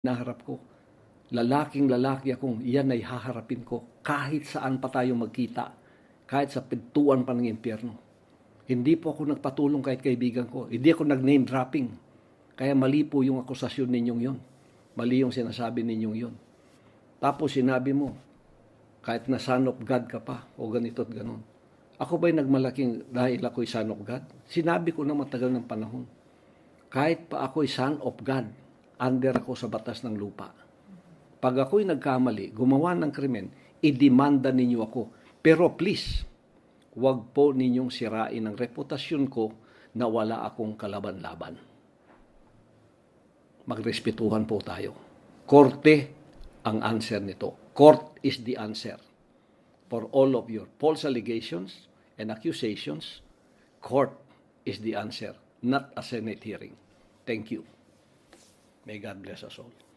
naharap ko. Lalaking lalaki akong iyan ay haharapin ko kahit saan pa tayo magkita, kahit sa pintuan pa ng impyerno. Hindi po ako nagpatulong kahit kaibigan ko. Hindi ako nag-name dropping. Kaya mali po yung akusasyon ninyong yon. Mali yung sinasabi ninyong yon. Tapos sinabi mo, kahit na son of God ka pa, o ganito at ganon. Ako ba'y nagmalaking dahil ako'y son of God? Sinabi ko na matagal ng panahon. Kahit pa ako'y son of God, under ako sa batas ng lupa. Pag ako'y nagkamali, gumawa ng krimen, idemanda ninyo ako. Pero please, huwag po ninyong sirain ang reputasyon ko na wala akong kalaban-laban. Magrespetuhan po tayo. Korte ang answer nito. Court is the answer for all of your false allegations and accusations. Court is the answer, not a Senate hearing. Thank you. May God bless us all.